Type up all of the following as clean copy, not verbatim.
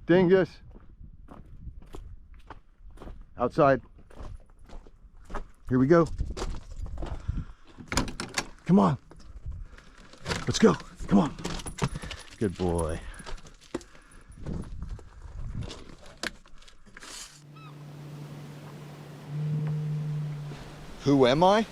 Dingus. Outside. Here we go. Come on. Let's go. Come on. Good boy. Who am I?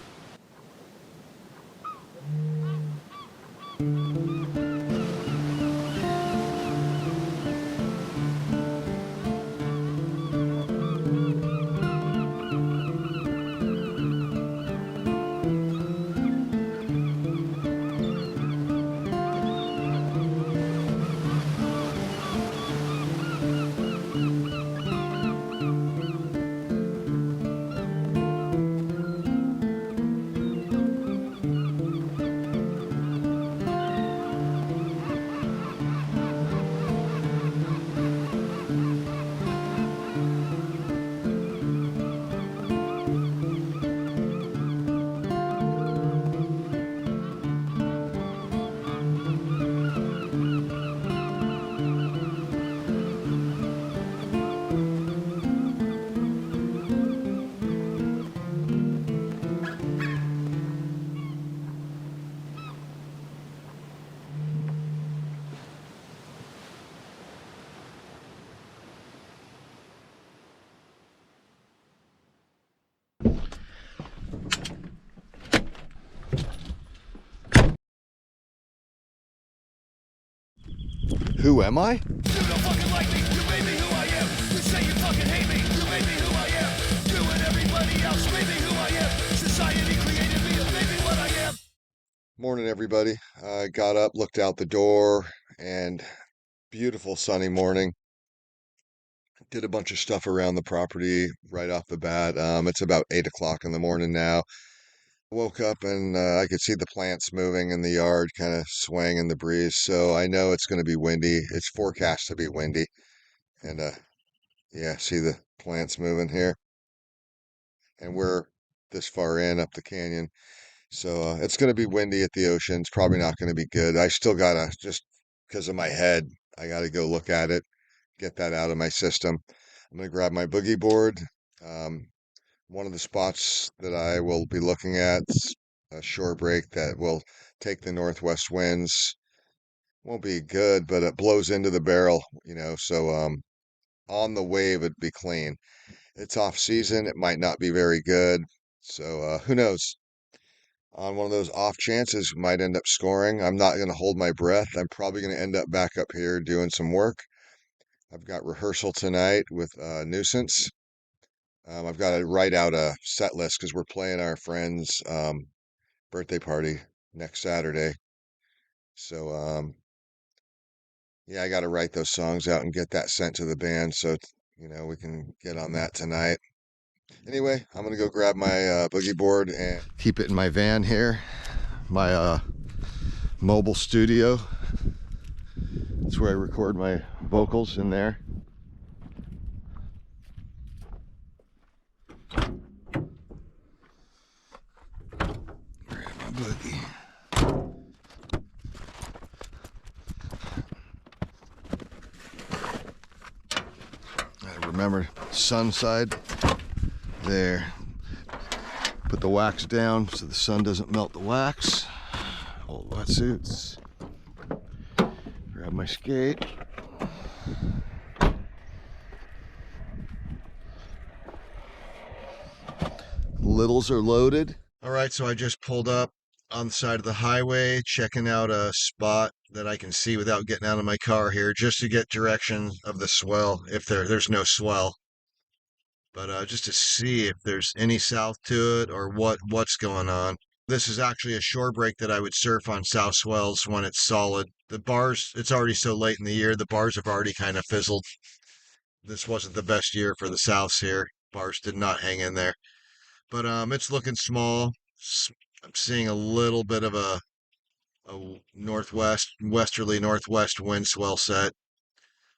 Who am I? You don't fucking like me, you made me who I am. You say you fucking hate me, you made me who I am. You and everybody else made me who I am. Society created me and made me what I am. Morning, everybody. I got up, looked out the door, and beautiful sunny morning. Did a bunch of stuff around the property right off the bat. It's about 8 o'clock in the morning now. Woke up and I could see the plants moving in the yard, kind of swaying in the breeze. So I know it's going to be windy. It's forecast to be windy. And yeah, see the plants moving here. And we're this far in up the canyon. So it's going to be windy at the ocean. It's probably not going to be good. I still got to, just because of my head, I got to go look at it, get that out of my system. I'm going to grab my boogie board. Um, One of the spots that I will be looking at, a shore break that will take the northwest winds. Won't be good, but it blows into the barrel, so on the wave it'd be clean. It's off season, it might not be very good. So who knows? On one of those off chances, might end up scoring. I'm not going to hold my breath. I'm probably going to end up back up here doing some work. I've got rehearsal tonight with Nuisance. I've got to write out a set list because we're playing our friend's birthday party next Saturday. So, yeah, I got to write those songs out and get that sent to the band so, we can get on that tonight. Anyway, I'm going to go grab my boogie board and keep it in my van here, my mobile studio. That's where I record my vocals, in there. Grab my boogie. Remember, sun side there. Put the wax down so the sun doesn't melt the wax. Old wetsuits. Grab my skate. Littles are loaded. All right, so I just pulled up on the side of the highway, checking out a spot that I can see without getting out of my car here, just to get direction of the swell, if there's no swell. But just to see if there's any south to it or what's going on. This is actually a shore break that I would surf on south swells when it's solid. The bars, it's already so late in the year, the bars have already kind of fizzled. This wasn't the best year for the souths here. Bars did not hang in there. But it's looking small. I'm seeing a little bit of a westerly northwest wind swell set.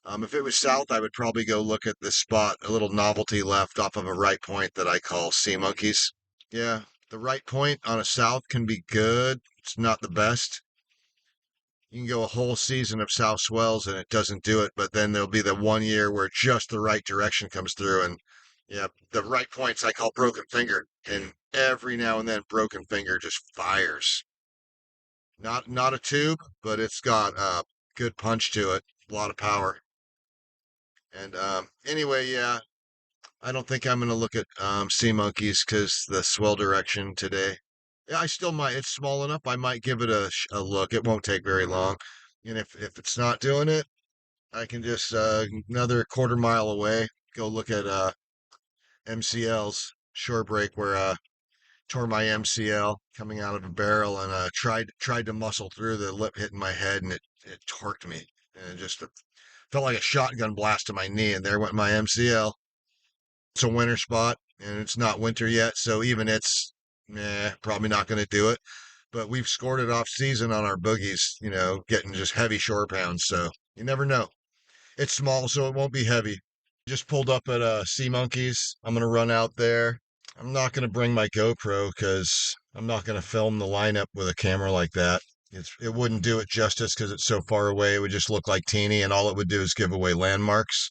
If it was south, I would probably go look at this spot, a little novelty left off of a right point that I call Sea Monkeys. Yeah, the right point on a south can be good. It's not the best. You can go a whole season of south swells and it doesn't do it, but then there'll be the 1 year where just the right direction comes through, and yeah, the right points I call broken finger, and every now and then broken finger just fires. Not a tube, but it's got a good punch to it, a lot of power. And anyway, yeah, I don't think I'm gonna look at sea monkeys because the swell direction today. Yeah, I still might. It's small enough. I might give it a look. It won't take very long. And if it's not doing it, I can just another quarter mile away go look at MCL's shore break where tore my MCL coming out of a barrel and tried to muscle through the lip hitting my head and it torqued me and it just felt like a shotgun blast to my knee and there went my MCL. It's a winter spot and it's not winter yet, so even it's probably not going to do it. But we've scored it off season on our boogies, getting just heavy shore pounds. So you never know. It's small, so it won't be heavy. Just pulled up at Sea Monkeys. I'm gonna run out there. I'm not gonna bring my GoPro because I'm not gonna film the lineup with a camera like that. It wouldn't do it justice because it's so far away. It would just look like teeny, and all it would do is give away landmarks.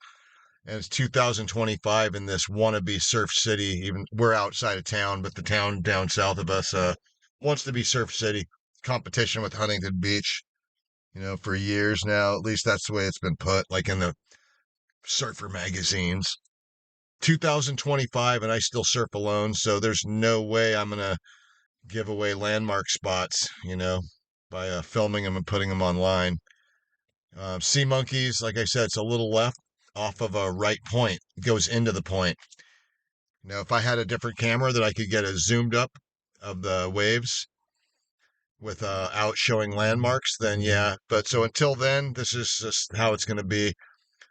And it's 2025 in this wannabe surf city. Even we're outside of town, but the town down south of us wants to be surf city. Competition with Huntington Beach, for years now. At least that's the way it's been put, like in the surfer magazines. 2025 and I still surf alone, so there's no way I'm gonna give away landmark spots, by filming them and putting them online. Sea monkeys, like I said, it's a little left off of a right point. It goes into the point. If I had a different camera that I could get a zoomed up of the waves with out showing landmarks, then yeah. But so until then, this is just how it's going to be.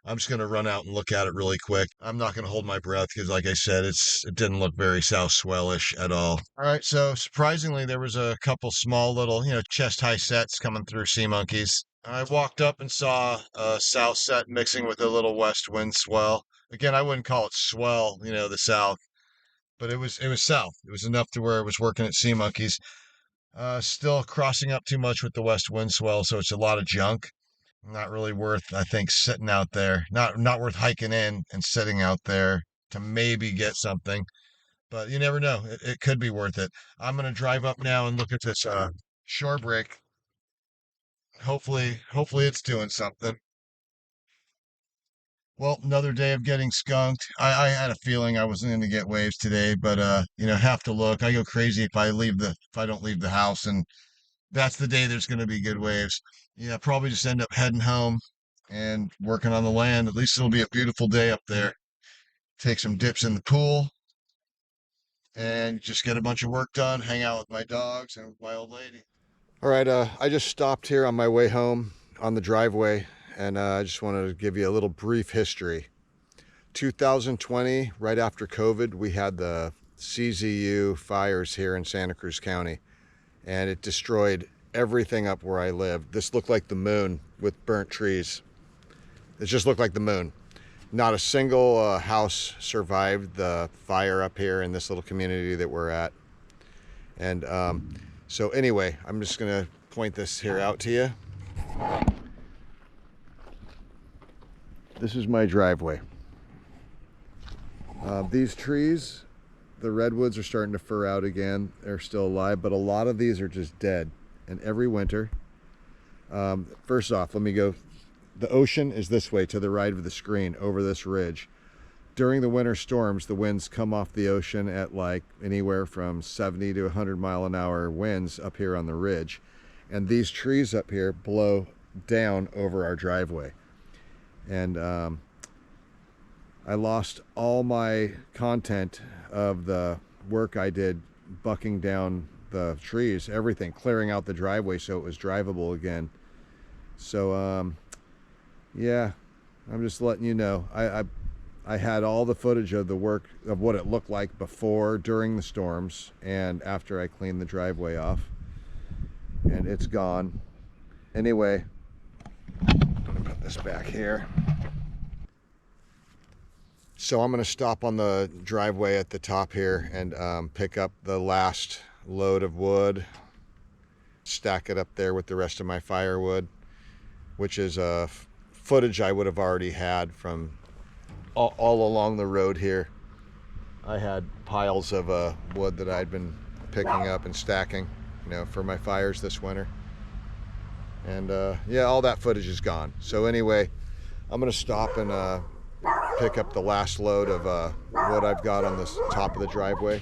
I'm just going to run out and look at it really quick. I'm not going to hold my breath because, like I said, it didn't look very south swellish at all. All right, so surprisingly, there was a couple small little, chest high sets coming through sea monkeys. I walked up and saw a south set mixing with a little west wind swell. Again, I wouldn't call it swell, the south, but it was south. It was enough to where it was working at sea monkeys. Still crossing up too much with the west wind swell, so it's a lot of junk. Not really worth, I think, sitting out there. Not worth hiking in and sitting out there to maybe get something. But you never know. It could be worth it. I'm gonna drive up now and look at this shore break. Hopefully it's doing something. Well, another day of getting skunked. I had a feeling I wasn't going to get waves today, but have to look. I go crazy if I don't leave the house, and that's the day there's going to be good waves. Yeah, probably just end up heading home and working on the land. At least it'll be a beautiful day up there. Take some dips in the pool and just get a bunch of work done, hang out with my dogs and my old lady. All right, I just stopped here on my way home on the driveway, and I just wanted to give you a little brief history. 2020, right after COVID, we had the CZU fires here in Santa Cruz County, and it destroyed everything up where I lived. This looked like the moon with burnt trees. It just looked like the moon. Not a single house survived the fire up here in this little community that we're at. And so anyway, I'm just gonna point this here out to you. This is my driveway. These trees, the redwoods are starting to fur out again. They're still alive, but a lot of these are just dead. And every winter, first off, let me go. The ocean is this way to the right of the screen over this ridge. During the winter storms, the winds come off the ocean at like anywhere from 70 to 100 mile an hour winds up here on the ridge. And these trees up here blow down over our driveway. And I lost all my content of the work I did bucking down the trees, everything, clearing out the driveway so it was drivable again. So yeah, I'm just letting you know. I had all the footage of the work of what it looked like before, during the storms, and after I cleaned the driveway off, and it's gone. Anyway, I'm gonna put this back here. So I'm gonna stop on the driveway at the top here and pick up the last load of wood, stack it up there with the rest of my firewood. which is footage I would have already had from all along the road here. I had piles of wood that I'd been picking up and stacking, for my fires this winter. And yeah, all that footage is gone. So anyway, I'm gonna stop and pick up the last load of wood I've got on this top of the driveway.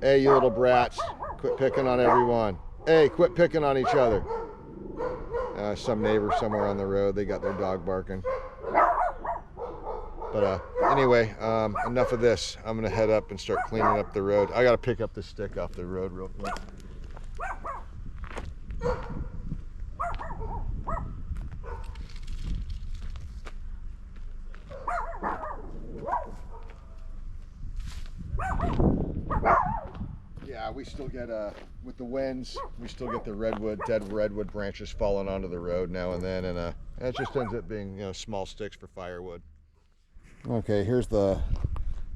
Hey, you little brats, quit picking on everyone. Hey, quit picking on each other. Some neighbor somewhere on the road, they got their dog barking. But anyway, enough of this. I'm gonna head up and start cleaning up the road. I gotta pick up the stick off the road real quick. Yeah, we still get with the winds, we still get the dead redwood branches falling onto the road now and then, and it just ends up being small sticks for firewood. Okay, here's the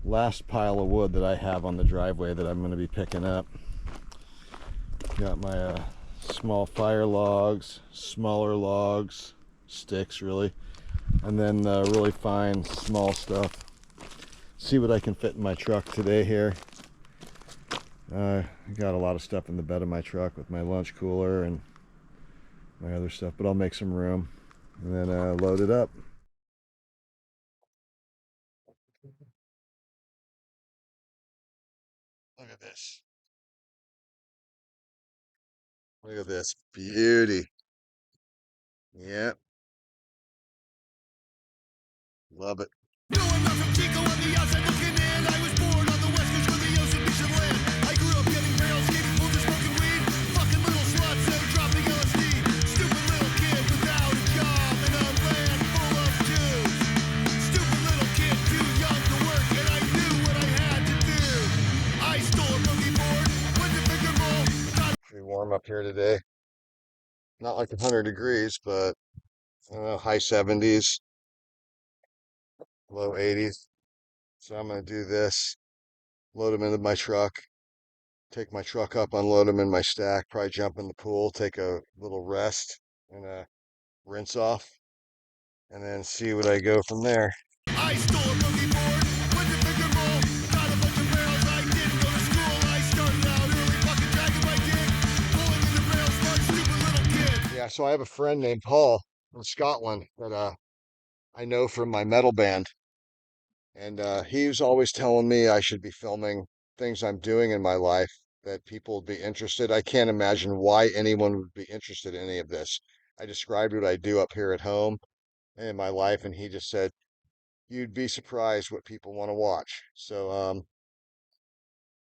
last pile of wood that I have on the driveway that I'm going to be picking up. Got my small fire logs, smaller logs, sticks really, and then really fine small stuff. See what I can fit in my truck today here. I got a lot of stuff in the bed of my truck with my lunch cooler and my other stuff, but I'll make some room and then load it up. Look at this. Look at this beauty. Yep, love it. No, I'm not from Chico on the outside looking in. I was born on the west coast where the ocean beach and land. I grew up getting barrels, skating pools, and smoking weed. Fucking little sluts and dropping LSD. Stupid little kid without a job in a land full of Jews. Stupid little kid too young to work, and I knew what I had to do. I stole a Boogie-Board, went to finger roll, got Pretty warm up here today. Not like 100 degrees, but I don't know, high 70s, low 80s. So I'm going to do this, load them into my truck, take my truck up, unload them in my stack, probably jump in the pool, take a little rest and rinse off, and then see what I go from there. I stole a Boogie-Board, went to finger roll, got a bunch of barrels. I didn't go to school. I started out early, fucking dragging my dick, pulling in the barrels, smart, stupid little kid. Yeah, so I have a friend named Paul from Scotland that I know from my metal band, and he was always telling me I should be filming things I'm doing in my life that people would be interested. I can't imagine why anyone would be interested in any of this. I described what I do up here at home and in my life, and he just said, "You'd be surprised what people want to watch." So,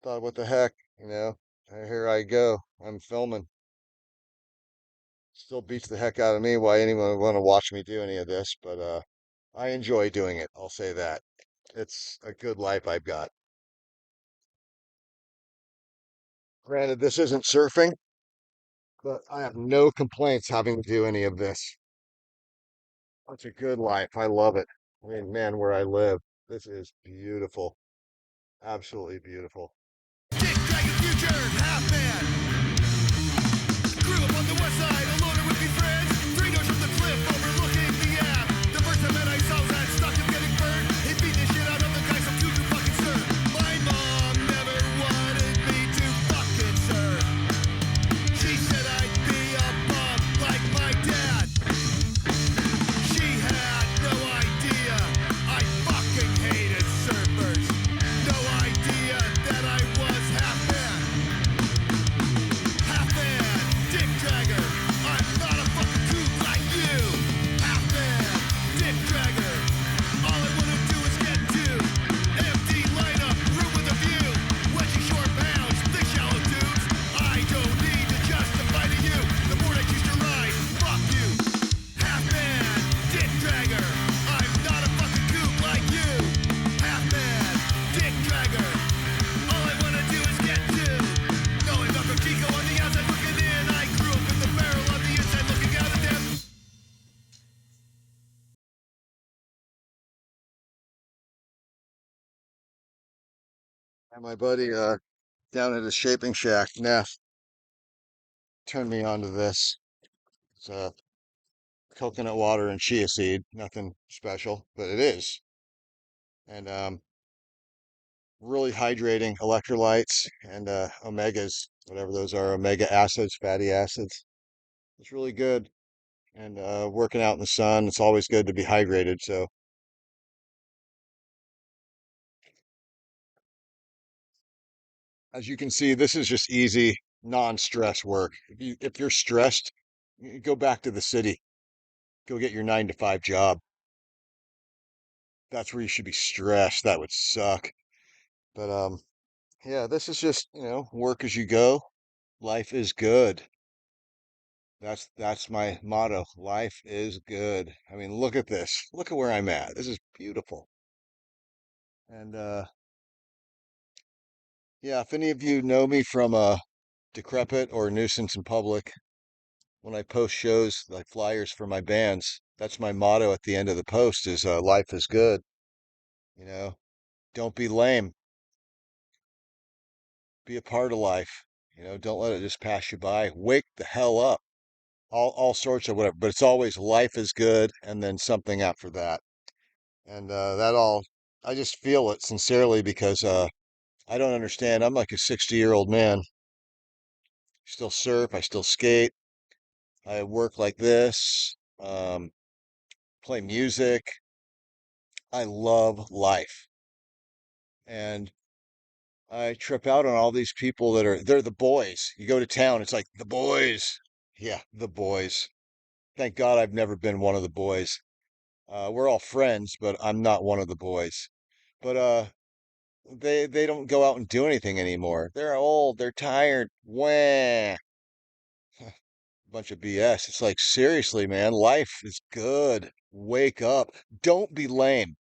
thought, what the heck, here I go. I'm filming. Still beats the heck out of me why anyone would want to watch me do any of this, but I enjoy doing it. I'll say that. It's a good life I've got. Granted, this isn't surfing, but I have no complaints having to do any of this. It's a good life. I love it. I mean, man, where I live, this is beautiful. Absolutely beautiful. Dick Dragon Future, half man. Grew up on the west side, a loner with me friends. 3 doors from the cliff, overlooking the app. The first time that I saw that stuck him getting burned. He beat the shit out of the guy, some dude who fucking surf. My mom never wanted me to fucking surf. She said I'd be a bum like my dad. She had no idea I fucking hated surfers. No idea that I was half man. Half man, dick dragger. I'm not a fucking kook like you. Half man, dick dragger. All I wanna do is get to empty lineup, room with a view. Wedgie short bounds, thick shallow dudes. I don't need to justify to you the board I choose to ride. Fuck you. Half man, dick dragger. I'm not a fucking kook like you. Half man, dick dragger. All I wanna do is get to know I'm not from Chico on the outside looking in. I grew up in the barrel on the inside looking out at them. And my buddy down at his shaping shack, Neff, turned me on to this. It's coconut water and chia seed. Nothing special, but it is. And really hydrating electrolytes and omegas, whatever those are, omega acids, fatty acids. It's really good. And working out in the sun, it's always good to be hydrated. So as you can see, this is just easy, non-stress work. If you're stressed, go back to the city. Go get your 9 to 5 job. That's where you should be stressed. That would suck. But yeah, this is just, work as you go. Life is good. That's my motto. Life is good. I mean, look at this. Look at where I'm at. This is beautiful. And yeah, if any of you know me from Decrepit or Nuisance in Public, when I post shows like flyers for my bands, that's my motto at the end of the post is life is good. You know, don't be lame. Be a part of life. Don't let it just pass you by. Wake the hell up. All sorts of whatever, but it's always life is good and then something after that. And that all, I just feel it sincerely because I don't understand. I'm like a 60-year-old man. Still surf, I still skate, I work like this, play music. I love life. And I trip out on all these people they're the boys. You go to town, it's like the boys. Yeah, the boys. Thank God I've never been one of the boys. We're all friends, but I'm not one of the boys. But they don't go out and do anything anymore. They're old, they're tired. Wah. Bunch of BS. It's like, seriously, man, life is good. Wake up. Don't be lame.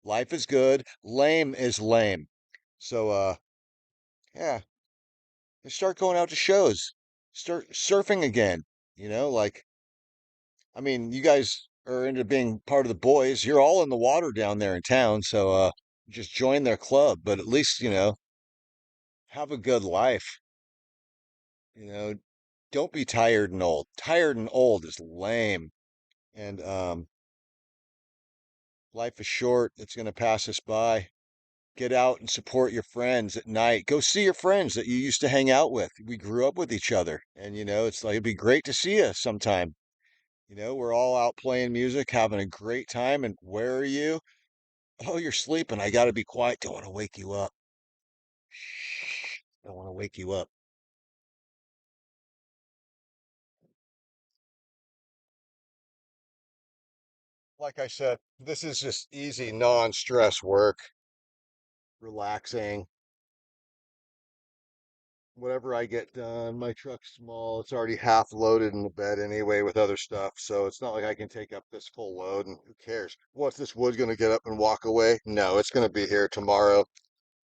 Life is good. Lame is lame. So, yeah, start going out to shows. Start surfing again. Like, I mean, you guys are into being part of the boys. You're all in the water down there in town. So, just join their club, but at least, have a good life. You know, don't be tired and old. Tired and old is lame. And, life is short. It's going to pass us by. Get out and support your friends at night. Go see your friends that you used to hang out with. We grew up with each other. And, it's like, it'd be great to see you sometime. We're all out playing music, having a great time. And where are you? Oh, you're sleeping. I got to be quiet. Don't want to wake you up. Shh. Don't want to wake you up. Like I said, this is just easy, non-stress work, relaxing. Whatever I get done, my truck's small. It's already half loaded in the bed anyway with other stuff. So it's not like I can take up this full load and who cares? What's this wood going to get up and walk away? No, it's going to be here tomorrow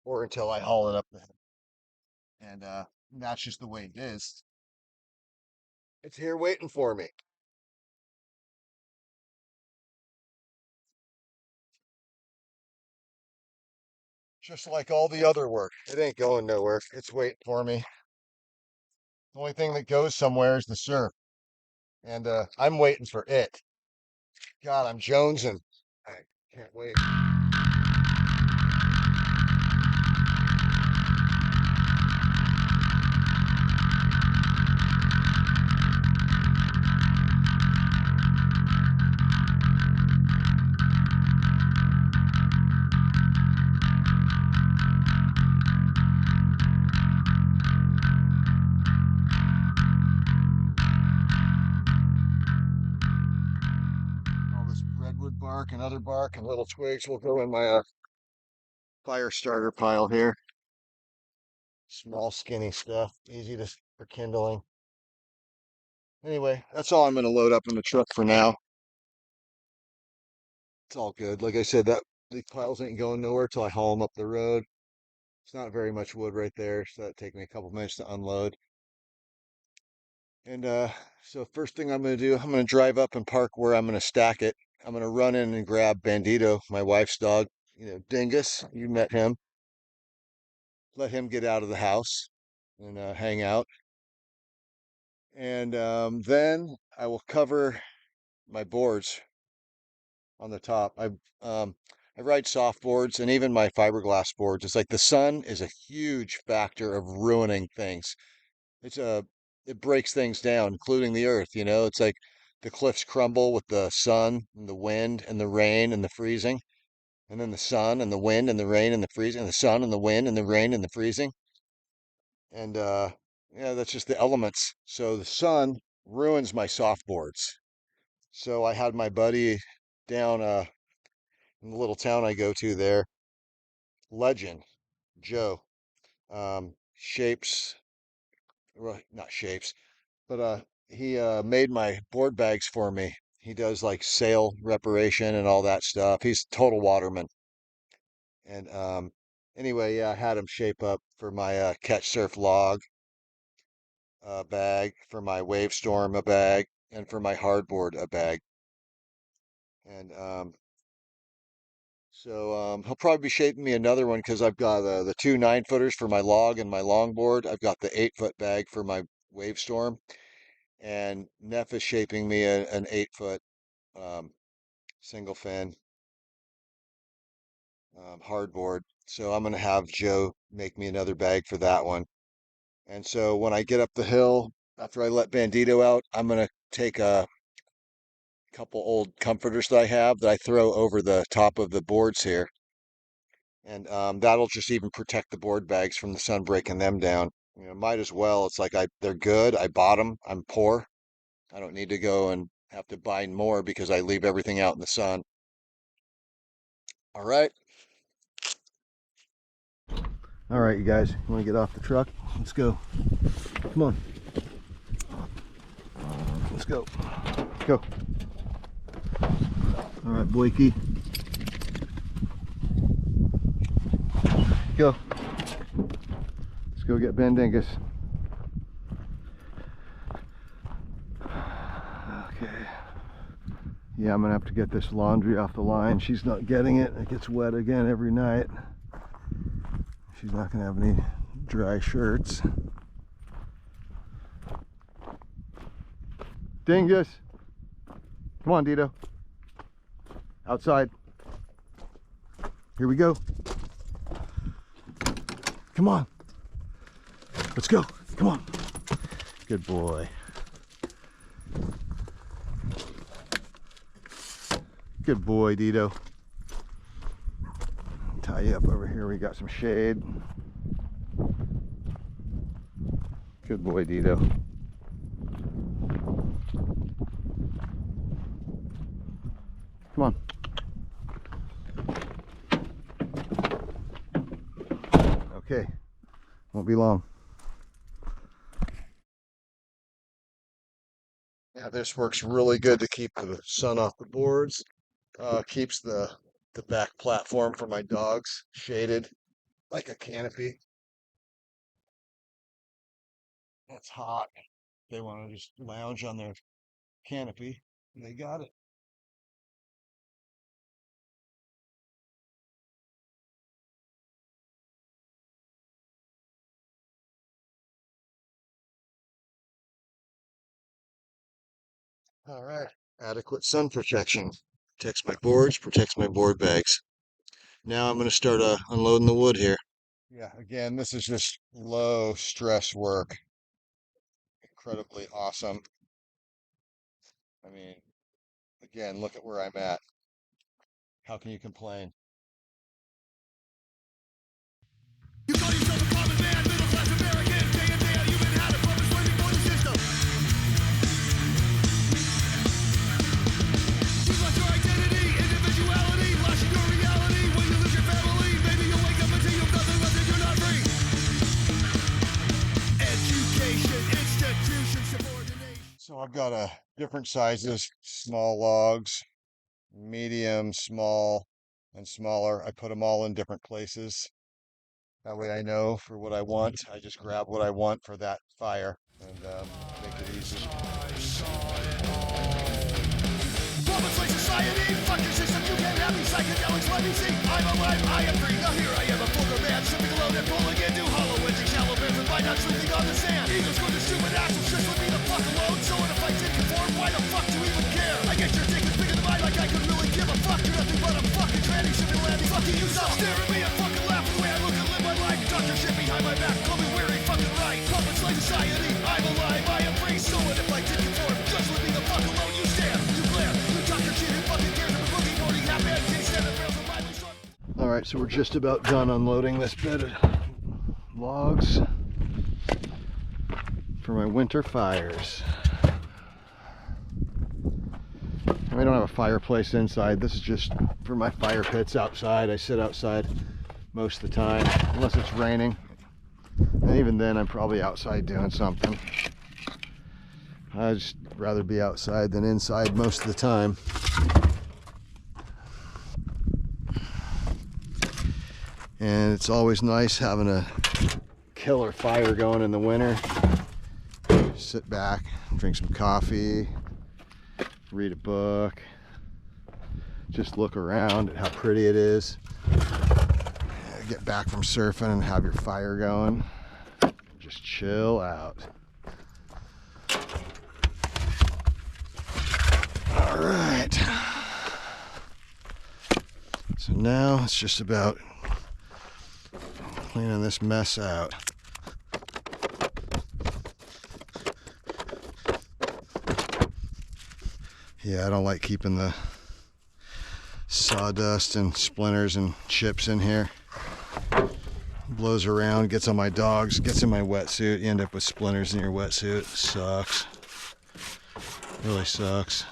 or until I haul it up. And that's just the way it is. It's here waiting for me. Just like all the other work. It ain't going nowhere. It's waiting for me. The only thing that goes somewhere is the surf. And I'm waiting for it. God, I'm jonesing. I can't wait. All this redwood bark and other bark and little twigs will go in my fire starter pile here. Small, skinny stuff, easy for kindling. Anyway, that's all I'm going to load up in the truck for now. It's all good. Like I said, that the piles ain't going nowhere till I haul them up the road. It's not very much wood right there, so that'd take me a couple minutes to unload. And so first thing I'm going to do, I'm going to drive up and park where I'm going to stack it. I'm going to run in and grab Bandito, my wife's dog. Dingus. You met him. Let him get out of the house and hang out. And then I will cover my boards on the top. Um, I ride soft boards and even my fiberglass boards. It's like the sun is a huge factor of ruining things. It's a it breaks things down, including the earth, you know. It's like the cliffs crumble with the sun and the wind and the rain and the freezing, and then the sun and the wind and the rain and the freezing, and the sun and the wind and the rain and the freezing. And yeah, that's just the elements. So the sun ruins my softboards. So I had my buddy down in the little town I go to there, Legend Joe, shapes, well, not shapes, but he made my board bags for me. He does like sail reparation and all that stuff. He's total waterman. And anyway, yeah, I had him shape up for my catch surf log bag, for my wave storm a bag, and for my hardboard a bag. And he'll probably be shaping me another one because I've got the two 9-footers for my log and my longboard. I've got the 8-foot bag for my wave storm, and Neff is shaping me an 8-foot um, single fin hardboard. So I'm gonna have Joe make me another bag for that one. And so when I get up the hill after I let Bandito out, I'm gonna take a couple old comforters that I have that I throw over the top of the boards here. And that'll just even protect the board bags from the sun breaking them down. You know, might as well. It's like they're good. I bought them. I'm poor. I don't need to go and have to buy more because I leave everything out in the sun. All right. All right, you guys. You want to get off the truck? Let's go. Come on. Let's go. Go. All right, Boyke. Go. Let's go get Bandingus. Okay. Yeah, I'm gonna have to get this laundry off the line. She's not getting it. It gets wet again every night. She's not gonna have any dry shirts. Dingus. Come on, Dito. Outside. Here we go. Come on. Let's go. Come on. Good boy. Good boy, Dito. Tie you up over here. We got some shade. Good boy, Dito. Come on. Okay. Won't be long. Yeah, this works really good to keep the sun off the boards. Keeps the back platform for my dogs shaded like a canopy. It's hot. They want to just lounge on their canopy. They got it. All right. Adequate sun protection. Protects my boards, protects my board bags. Now I'm going to start unloading the wood here. Yeah, again, this is just low stress work. Incredibly awesome. I mean, again, look at where I'm at. How can you complain? You call yourself a common man, middle class American, day in, day out, you've been had a purpose waiting for the system. You've lost your identity, individuality, lost your reality. When you lose your family, maybe you'll wake up and see you've nothing left and you're not free. Education, institution, subordination. So I've got different sizes, small logs, medium, small, and smaller. I put them all in different places. That way I know for what I want. I just grab what I want for that fire and make it easy. Woman's like society, fuck your system, you can't have me. Psychedelics, let me see. I'm alive, I am free. Now here I am, a poker man, sipping alone and pulling into hollow edging shallow bears with my nuts sleeping on the sand. Eagles for the stupid assholes, just let me the fuck fucking you stop staring at me and fucking laugh the way I look and live my life. Talk your shit behind my back, call me weary fucking right. Puppets like society, I'm alive, I am free. So what if I did conform? Just leave me the fuck alone, you stand, you glare. You talk your shit, who fucking cares? I'm a boogie-boarding half-man case and it fails on my short. Alright, so we're just about done unloading this bed of logs for my winter fires. And we don't have a fireplace inside. This is just for my fire pits outside. I sit outside most of the time, unless it's raining. And even then, I'm probably outside doing something. I'd just rather be outside than inside most of the time. And it's always nice having a killer fire going in the winter. Sit back, drink some coffee, read a book, just look around at how pretty it is. Get back from surfing and have your fire going. Just chill out. All right. So now it's just about cleaning this mess out. Yeah, I don't like keeping the sawdust and splinters and chips in here. Blows around, gets on my dogs, gets in my wetsuit. You end up with splinters in your wetsuit. Sucks. Really sucks.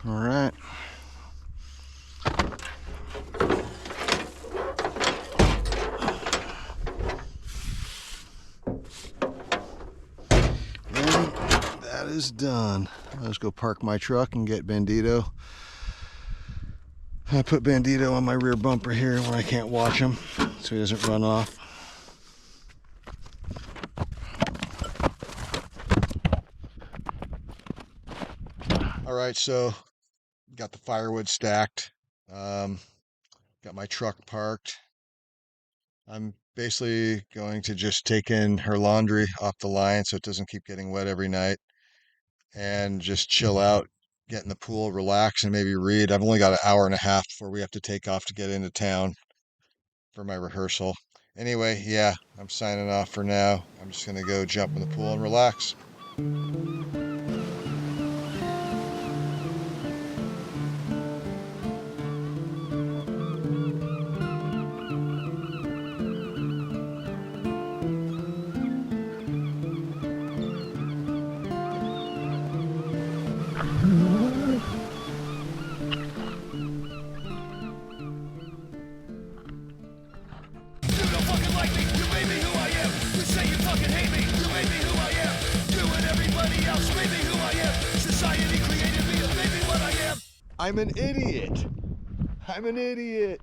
All right. And that is done. I'll just go park my truck and get Bandito. I put Bandito on my rear bumper here when I can't watch him, so he doesn't run off. All right, so got the firewood stacked, got my truck parked. I'm basically going to just take in her laundry off the line so it doesn't keep getting wet every night, and just chill out, get in the pool, relax, and maybe read. I've only got an hour and a half before we have to take off to get into town for my rehearsal. Anyway, yeah, I'm signing off for now. I'm just gonna go jump in the pool and relax. I'm an idiot. I'm an idiot.